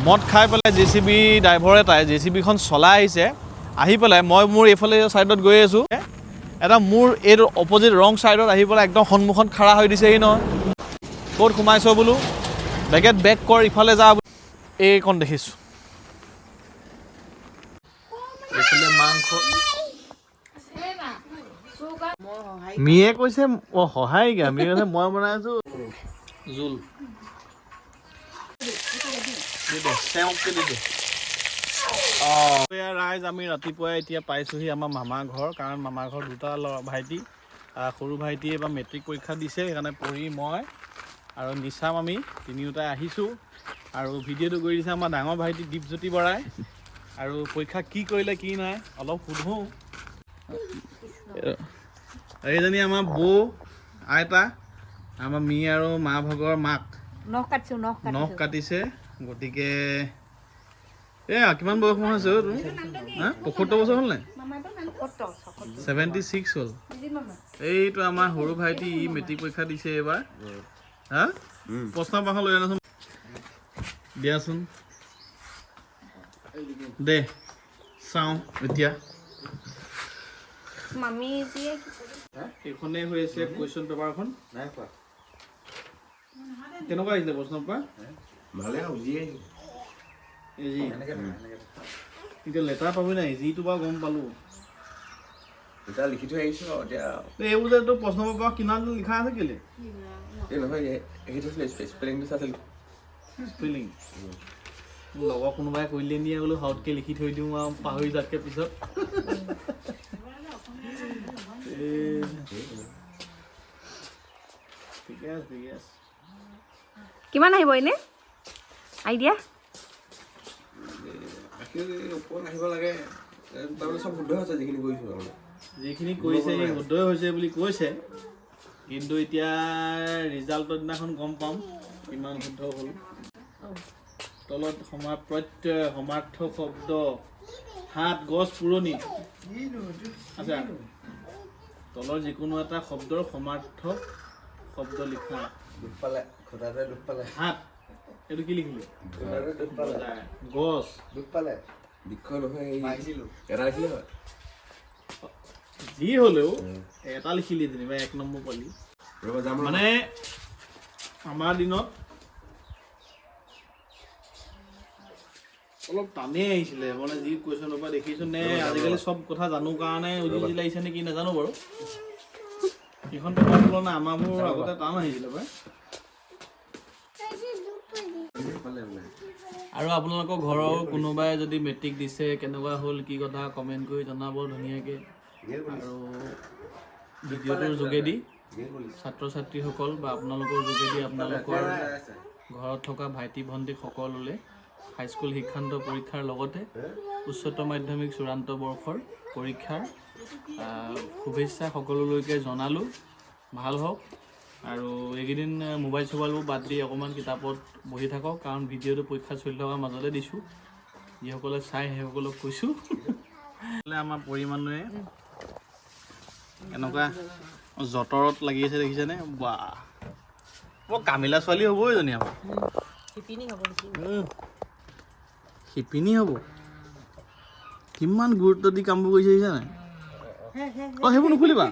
মদ খাই পেলাই JCB ড্ৰাইভাৰ এটাই JCBখন চলাই আহিছে আহি পেলাই মই মোৰ এইফালে ছাইডত গৈ আছোঁ এটা মোৰ এইটো অপজিট ৰং ছাইডত আহি পেলাই একদম সন্মুখত খাৰা হৈ দিছেহি নহয় ক'ত সোমাইছ বোলো বেগেট বেক কৰ ইফালে যা এইকণ দেখিছোঁ এইফালে মাংস মিয়ে কৈছে সহায় গা মিয়ে কৈছে মই বনাই আছোঁ জোল ৰাইজ আমি ৰাতিপুৱাই এতিয়া পাইছোঁহি আমাৰ মামাৰ ঘৰ কাৰণ মামাৰ ঘৰ দুটা ভাইটি সৰু ভাইটিয়ে এবাৰ মেট্ৰিক পৰীক্ষা দিছে সেইকাৰণে পঢ়ি মই আৰু নিচাম আমি তিনিওটাই আহিছোঁ আৰু ভিডিঅ'টো কৰি দিছে আমাৰ ডাঙৰ ভাইটি দীপজ্যোতি বৰাই আৰু পৰীক্ষা কি কৰিলে কি নাই অলপ সোধোঁ এইজনী আমাৰ বৌ আইতা আমাৰ মি আৰু মা ভাগৰ মাক নখ কাটিছে গতিকে কিমান বয়স মান হৈছে তোৰ ৭৫ বছৰ হ'ল নাই 76 হ'ল এইটো আমাৰ সৰু ভাইটি ই মেট্ৰিক পৰীক্ষা দিছে এইবাৰ হা প্ৰশ্ন পাখন লৈ আনাচোন দিয়াচোন দে চাওঁ এতিয়া এইখনেই হৈ আছে কুৱেশ্যন পেপাৰখন কেনেকুৱা আহিছিলে প্ৰশ্ন পেপাৰ ভালে এতিয়া লেটাৰ পাবি নাই যিটো বাৰু গম পালোঁ এতিয়া লিখি থৈ আহিছোঁ এতিয়া এইবোৰ যে তোৰ প্ৰশ্ন পেপাৰ কিমান লিখা আছে কেলে স্পেলিং লগৰ কোনোবাই কৰিলে নিয়ে বোলো হাউতকৈ লিখি থৈ দিওঁ আৰু পাহৰি যাতকৈ পিছত ঠিকে আছে ঠিকে আছে কিমান আহিব এনে আইডিয়া যিখিনি কৰিছে শুদ্ধই হৈছে বুলি কৈছে কিন্তু এতিয়া ৰিজাল্টৰ দিনাখন গম পাম কিমান শুদ্ধ হ'ল তলত প্ৰত্যয় সমাৰ্থক শব্দ হাত গছ পুৰণি আচ্ছা তলৰ যিকোনো এটা শব্দৰ সমাৰ্থক শব্দ লিখা হাত এইটো কি লিখিলি গছ যি হ'লেও এটা লিখিলি যেনিবা 1 নম্বৰ পালি মানে আমাৰ দিনত অলপ টানেই আহিছিলে মানে যি কুৱেশ্যনৰ পৰা দেখিছোঁ নে আজিকালি চব কথা জানো কাৰণে উজি লাগিছে নে কি নাজানো বাৰু এইখন পেপাৰ তুলনা আমাৰবোৰ আগতে টান আহিছিলে পাই আৰু আপোনালোকৰ ঘৰৰ কোনোবাই যদি মেট্ৰিক দিছে কেনেকুৱা হ'ল কি কথা কমেণ্ট কৰি জনাব ধুনীয়াকৈ আৰু ভিডিঅ'টোৰ যোগেদি ছাত্ৰ ছাত্ৰীসকল বা আপোনালোকৰ যোগেদি আপোনালোকৰ ঘৰত থকা ভাইটি ভণ্টি সকলোলৈ হাইস্কুল শিক্ষান্ত পৰীক্ষাৰ লগতে উচ্চতৰ মাধ্যমিক চূড়ান্ত বৰ্ষৰ পৰীক্ষাৰ শুভেচ্ছা সকলোলৈকে জনালোঁ ভাল হওক আৰু এইকেইদিন মোবাইল চোবাইলবোৰ বাদ দি অকণমান কিতাপত বহি থাকক কাৰণ ভিডিঅ'টো পৰীক্ষা চলি থকাৰ মাজতে দিছোঁ যিসকলে চাই সেইসকলক কৈছোঁ আমাৰ পৰিমাণে এনেকুৱা যঁতৰত লাগি আছে দেখিছেনে বা বৰ কামিলা ছোৱালী হ'ব এজনী আমাৰ শিপিনী হ'ব কিমান গুৰুত্ব দি কামবোৰ কৰিছে দেখিছা নাই সেইবোৰ নুখুলিবা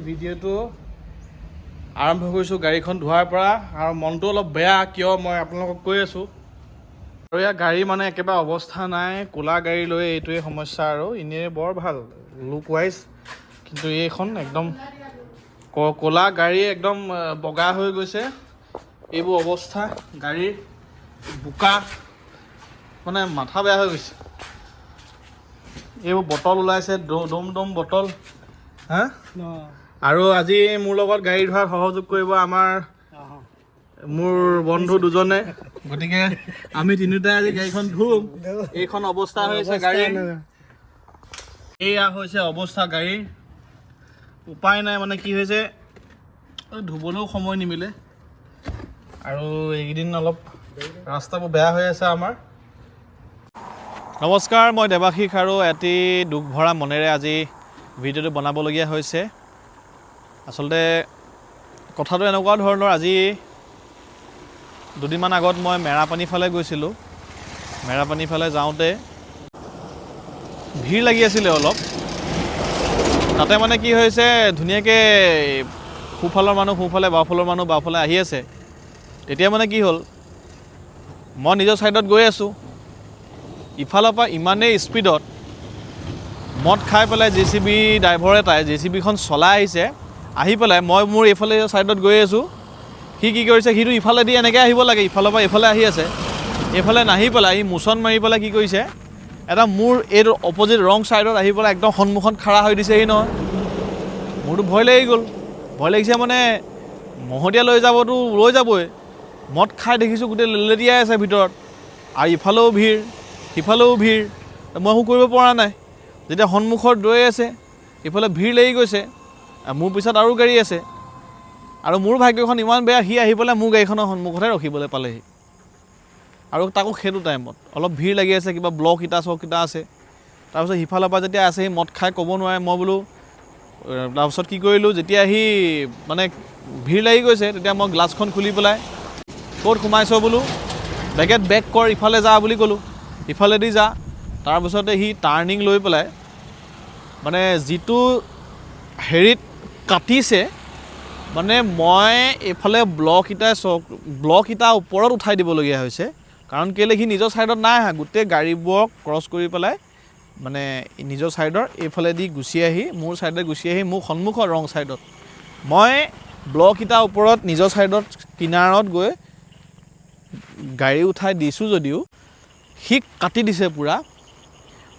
ভিডিঅ'টো আৰম্ভ কৰিছোঁ গাড়ীখন ধোৱাৰ পৰা আৰু মনটো অলপ বেয়া কিয় মই আপোনালোকক কৈ আছোঁ আৰু ইয়াৰ গাড়ী মানে একেবাৰে অৱস্থা নাই ক'লা গাড়ী লৈ এইটোৱে সমস্যা আৰু এনেই বৰ ভাল লুক ৱাইজ কিন্তু এইখন একদম ক'লা গাড়ী একদম বগা হৈ গৈছে এইবোৰ অৱস্থা গাড়ীৰ বোকা মানে মাথা বেয়া হৈ গৈছে এইবোৰ বটল ওলাইছে দম বটল হা আৰু আজি মোৰ লগত গাড়ী ধোৱাত সহযোগ কৰিব মোৰ বন্ধু দুজনে গতিকে আমি তিনিওটাই আজি গাড়ীখন ধুম এইখন অৱস্থা হৈছে গাড়ীৰ এয়া হৈছে অৱস্থা গাড়ীৰ উপায় নাই মানে কি হৈছে ধুবলৈও সময় নিমিলে আৰু এইকেইদিন অলপ ৰাস্তাবোৰ বেয়া হৈ আছে আমাৰ নমস্কাৰ, মই দেৱাশীষ আৰু এটি দুখ ভৰা মনেৰে আজি ভিডিঅ'টো বনাবলগীয়া হৈছে। আচলতে কথাটো এনেকুৱা ধৰণৰ, আজি দুদিনমান আগত মই মেৰাপানী ফালে গৈছিলোঁ। মেৰাপানী ফালে যাওঁতে ভিৰ লাগি আছিলে অলপ। তাতে মানে কি হৈছে, ধুনীয়াকৈ সোঁফালৰ মানুহ সোঁফালে, বাওঁফালৰ মানুহ বাওঁফালে আহি আছে। তেতিয়া মানে কি হ'ল, মই নিজৰ ছাইডত গৈ আছোঁ, ইফালৰ পৰা ইমানেই স্পীডত মদ খাই পেলাই JCB ড্ৰাইভাৰ এটাই JCBখন চলাই আহিছে। আহি পেলাই মই মোৰ এইফালে ছাইডত গৈ আছোঁ, সি কি কৰিছে, সিটো ইফালেদি এনেকৈ আহিব লাগে, ইফালৰ পৰা এইফালে আহি আছে। এইফালে নাহি পেলাই সি মোচন মাৰি পেলাই কি কৰিছে, এটা মোৰ এইটো অপজিট ৰং ছাইডত আহি পেলাই একদম সন্মুখত খাৰা হৈ দিছেহি নহয়। মোৰতো ভয় লাগি গ'ল। ভয় লাগিছে মানে মহতিয়াই লৈ যাবতো লৈ যাবই। মদ খাই দেখিছোঁ গোটেই লেলেটিয়াই আছে ভিতৰত, আৰু ইফালেও ভিৰ সিফালেও ভিৰ। মই একো কৰিব পৰা নাই। যেতিয়া সন্মুখত ৰৈ আছে, ইফালে ভিৰ লাগি গৈছে, মোৰ পিছত আৰু গাড়ী আছে, আৰু মোৰ ভাগ্যখন ইমান বেয়া, সি আহি পেলাই মোৰ গাড়ীখনৰ সন্মুখতে ৰখিবলৈ পালেহি। আৰু তাকো সেইটো টাইমত অলপ ভিৰ লাগি আছে, কিবা ব্লক ইটা চক ইটা আছে। তাৰপিছত সিফালৰ পৰা যেতিয়া আছে, সি মদ খাই ক'ব নোৱাৰে। মই বোলো তাৰপিছত কি কৰিলোঁ, যেতিয়া সি মানে ভিৰ লাগি গৈছে, তেতিয়া মই গ্লাছখন খুলি পেলাই ক'ত সোমাইছ বোলো, বেগেত বেক কৰ, ইফালে যা বুলি ক'লোঁ। ইফালেদি যা। তাৰপিছতে সি টাৰ্ণিং লৈ পেলাই মানে যিটো হেৰিত কাটিছে, মানে মই এইফালে ব্লক ইটা ওপৰত উঠাই দিবলগীয়া হৈছে। কাৰণ কেলৈ, সি নিজৰ ছাইডত নাই আহা, গোটেই গাড়ীবোৰক ক্ৰছ কৰি পেলাই মানে নিজৰ ছাইডৰ এইফালেদি গুচি আহি মোৰ ছাইডে গুচি আহি মোৰ সন্মুখৰ ৰং ছাইডত মই ব্লক ইটা ওপৰত নিজৰ ছাইডত কিনাৰত গৈ গাড়ী উঠাই দিছোঁ যদিও সি কাটি দিছে পূৰা।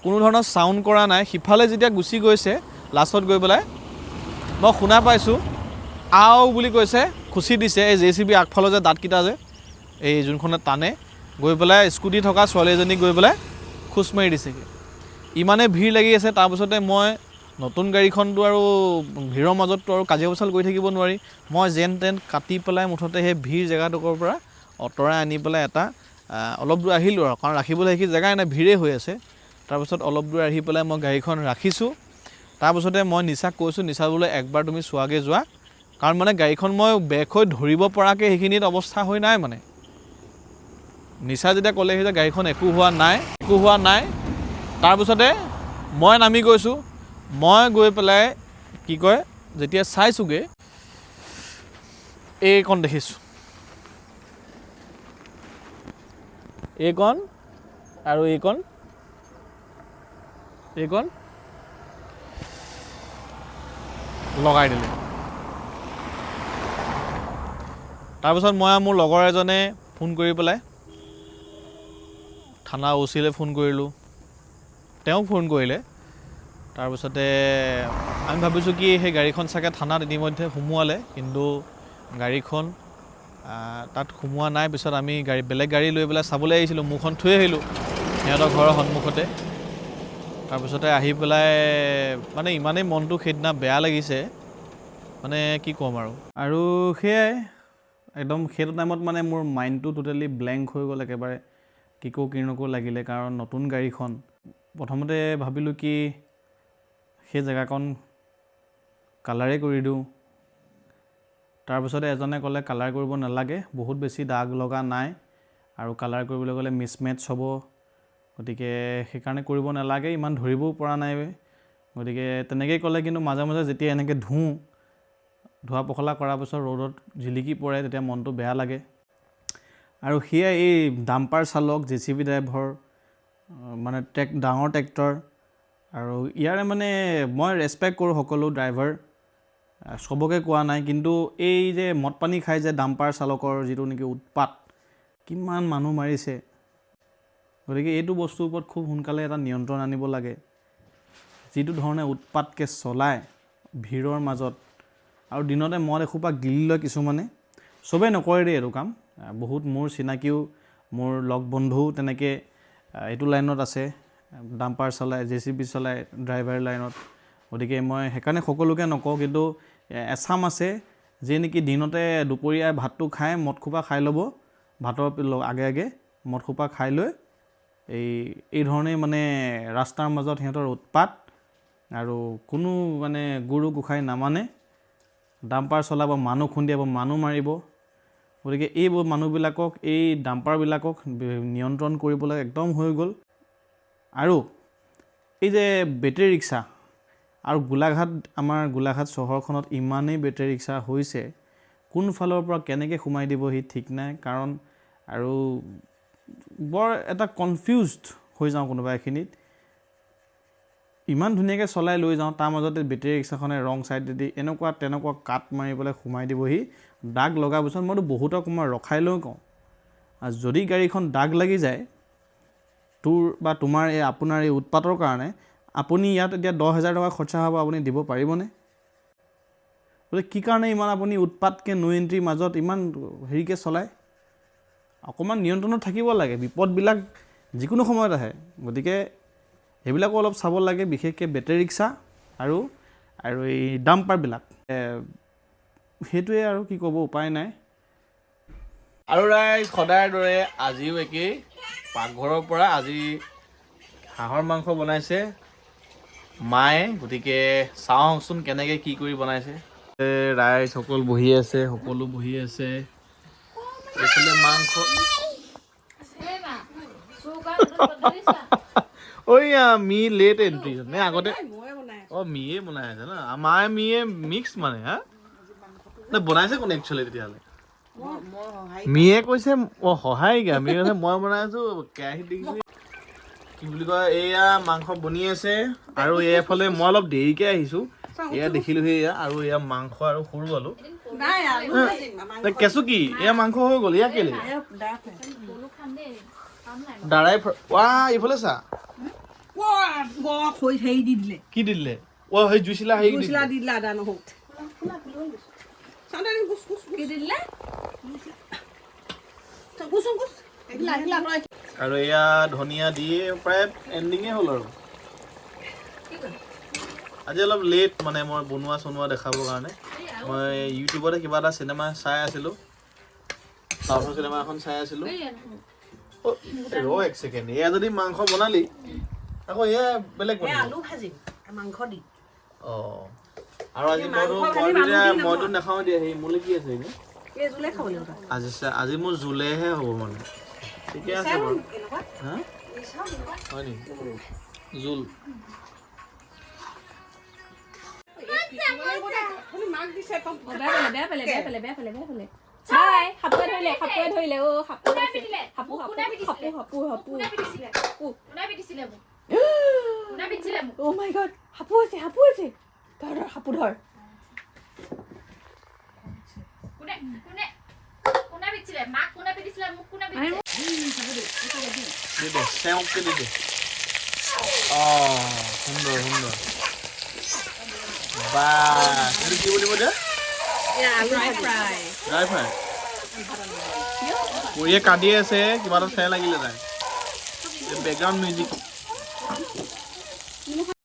কোনো ধৰণৰ চাউণ্ড কৰা নাই। সিফালে যেতিয়া গুচি গৈছে, লাষ্টত গৈ পেলাই মই শুনা পাইছোঁ আও বুলি কৈছে, খুচি দিছে। এই JCB আগফালৰ যে দাঁতকেইটা যে এই যোনখনে টানে, গৈ পেলাই স্কুটি থকা ছোৱালী এজনীক গৈ পেলাই খোজ মাৰি দিছেগৈ। ইমানে ভিৰ লাগি আছে। তাৰপিছতে মই নতুন গাড়ীখনটো আৰু ভিৰৰ মাজততো আৰু কাজিয়া পেচাল কৰি থাকিব নোৱাৰি। মই যেন তেন কাটি পেলাই মুঠতে সেই ভিৰ জেগাডোখৰৰ পৰা অঁতৰাই আনি পেলাই এটা অলপ দূৰ আহিলোঁ আৰু, কাৰণ ৰাখিবলৈ সেইখিনি জেগাই নাই, ভিৰেই হৈ আছে। তাৰপিছত অলপ দূৰ আহি পেলাই মই গাড়ীখন ৰাখিছোঁ। তাৰপিছতে মই নিচাক কৈছোঁ, নিচা বোলে একবাৰ তুমি চোৱাকৈ যোৱা, কাৰণ মানে গাড়ীখন মই বেক হৈ ধৰিব পৰাকৈ সেইখিনিত অৱস্থা হৈ নাই। মানে নিচা যেতিয়া ক'লেহি যে গাড়ীখন একো হোৱা নাই, তাৰপিছতে মই নামি গৈছোঁ। মই গৈ পেলাই কি কয়, যেতিয়া চাইছোঁগৈ, এইকণ দেখিছোঁ, এইকণ আৰু এইকণ লগাই দিলে। তাৰপিছত মই মোৰ লগৰ এজনে ফোন কৰি পেলাই থানা OC-লে ফোন কৰিলোঁ, তেওঁক ফোন কৰিলে। তাৰপিছতে আমি ভাবিছোঁ কি সেই গাড়ীখন চাগে থানাত ইতিমধ্যে সোমোৱালে, কিন্তু গাড়ীখন তাত সোমোৱা নাই। পিছত আমি বেলেগ গাড়ী লৈ পেলাই চাবলৈ আহিছিলোঁ, মোৰখন থৈ আহিলোঁ সিহঁতৰ ঘৰৰ সন্মুখতে। তাৰপিছতে আহি পেলাই মানে ইমানেই মনটো সেইদিনা বেয়া লাগিছে, মানে কি ক'ম আৰু সেয়াই একদম সেইটো টাইমত মানে মোৰ মাইণ্ডটো টোটেলি ব্লেংক হৈ গ'ল একেবাৰে। কিকো কিনকো লাগিলে, কাৰণ নতুন গাড়ীখন। প্ৰথমতে ভাবিলোঁ কি সেই জেগাকণ কালাৰেই কৰি দিওঁ। তাৰপিছতে এজনে ক'লে কালাৰ কৰিব নালাগে, বহুত বেছি দাগ লগা নাই, আৰু কালাৰ কৰিবলৈ গ'লে মিছমেটছ হ'ব, গতিকে সেইকাৰণে কৰিব নালাগে, ইমান ধৰিবও পৰা নাই। গতিকে তেনেকেই ক'লে। কিন্তু মাজে মাজে যেতিয়া এনেকৈ ধোৱা পখলা কৰাৰ পিছত ৰ'দত জিলিকি পৰে, তেতিয়া মনটো বেয়া লাগে। আৰু সেয়াই এই ডাম্পাৰ চালক, JCB ড্ৰাইভাৰ, মানে ডাঙৰ ট্ৰেক্টৰ, আৰু ইয়াৰে মানে মই ৰেচপেক্ট কৰোঁ সকলো ড্ৰাইভাৰ, চবকে কোৱা নাই। কিন্তু এই যে মদ পানী খাই যে ডাম্পাৰ চালকৰ যিটো নেকি উৎপাত, কিমান মানুহ মাৰিছে। গতিকে এইটো বস্তুৰ ওপৰত খুব সোনকালে এটা নিয়ন্ত্ৰণ আনিব লাগে। যিটো ধৰণে উৎপাতকৈ চলায় ভিৰৰ মাজত, আৰু দিনতে মদ এসোপা গিলি লয় কিছুমানে। চবেই নকৰে দেই এইটো কাম, বহুত মোৰ চিনাকিও, মোৰ লগ বন্ধুও তেনেকৈ এইটো লাইনত আছে, ডাম্পাৰ চলায়, JCB চলায় ড্ৰাইভাৰ লাইনত। গতিকে মই সেইকাৰণে সকলোকে নকওঁ, কিন্তু এচাম আছে যে নেকি দিনতে দুপৰীয়া ভাতটো খাই মদখোপা খাই ল'ব, ভাতৰ আগে আগে মদখোপা খাই লৈ এই ধৰণেই মানে ৰাস্তাৰ মাজত সিহঁতৰ উৎপাত আৰু কোনো মানে গুৰু গোসাঁই নামানে ডাম্পাৰ চলাব মানুহ খুন্দিয়াব মানুহ মাৰিব গতিকে এইবোৰ মানুহবিলাকক এই ডাম্পাৰবিলাকক নিয়ন্ত্ৰণ কৰিবলৈ একদম হৈ গ'ল আৰু এই যে বেটেৰী ৰিক্সা আৰু আমাৰ গোলাঘাট চহৰখনত ইমানেই বেটেৰী ৰিক্সা হৈছে কোনফালৰ পৰা কেনেকৈ সোমাই দিবহি ঠিক নাই কাৰণ আৰু বৰ এটা কনফিউজড হৈ যাওঁ কোনোবা এখিনিত ইমান ধুনীয়াকৈ চলাই লৈ যাওঁ তাৰ মাজতে বেটেৰী ৰিক্সাখনে ৰং ছাইডেদি এনেকুৱা তেনেকুৱা কাট মাৰি পেলাই সোমাই দিবহি দাগ লগাৰ পিছত মইতো বহুতক মই ৰখাই লৈ কওঁ আৰু যদি গাড়ীখন দাগ লাগি যায় তোমাৰ আপোনাৰ এই উৎপাতৰ কাৰণে আপুনি ইয়াত এতিয়া 10,000 টকা খৰচা হ'ব আপুনি দিব পাৰিবনে গতিকে কি কাৰণে ইমান আপুনি উৎপাতকৈ নো এণ্ট্ৰিৰ মাজত ইমান হেৰিকৈ চলায় অকণমান নিয়ন্ত্ৰণত থাকিব লাগে বিপদবিলাক যিকোনো সময়ত আহে গতিকে এইবিলাকো অলপ চাব লাগে বিশেষকৈ বেটেৰী ৰিক্সা আৰু এই ডাম্পাৰবিলাক সেইটোৱে আৰু কি ক'ব উপায় নাই আৰু ৰাইজ সদায়ৰ দৰে আজিও একেই পাকঘৰৰ পৰা আজি হাঁহৰ মাংস বনাইছে মায়ে গতিকে চাওঁচোন কেনেকৈ কি কৰি বনাইছে ৰাইজ সকলো বহি আছে এইফালে মাংস মি লেট এণ্ট্ৰি নে আগতে মিয়ে বনাই আছে ন আমাৰ মিয়ে মিক্স মানে হা নে বনাইছে কোনে একচুৱেলি তেতিয়াহ'লে মিয়ে কৈছে সহায় মিয়ে কৈছে মই বনাই আছো কেৰাহীত দেখিছো কি বুলি কয় এয়া মাংস বনি আছে আৰু এইফালে মই অলপ দেৰিকৈ আহিছোঁ এয়া দেখিলোহি এয়া আৰু এয়া মাংস আৰু সৰু আলু কেঁচু কি এয়া মাংস হৈ গ'ল এয়া কেলে দাৰাই এইফালে চা কি দিলে সেই জুইচিলা আৰু এয়া ধনিয়া দিয়ে প্ৰায় এণ্ডিঙে হ'ল আৰু আজি অলপ লেট মানে মই বনোৱা দেখাবৰ কাৰণে মই ইউটিউবতে কিবা এটা চিনেমা চাই আছিলোঁ চাউথৰ চিনেমা এখন চাই আছিলোঁ এক ছেকেণ্ড এয়া যদি মাংস বনালি আকৌ এয়া বেলেগ আৰু আজি মইতো নাখাওঁ দিয়া সেই মোলৈ কি আছে আজি মোৰ জোলেহে হ'ব মানে ঠিকে আছে বাৰু হা হয় নেকি জোল সুন্দৰ বা কি বুলিব দিয়া ড্ৰাই ফ্ৰাই পৰিয়ে কান্দি আছে কিবা এটা ফেৰ লাগিলে তাই বেকগ্ৰাউণ্ড মিউজিক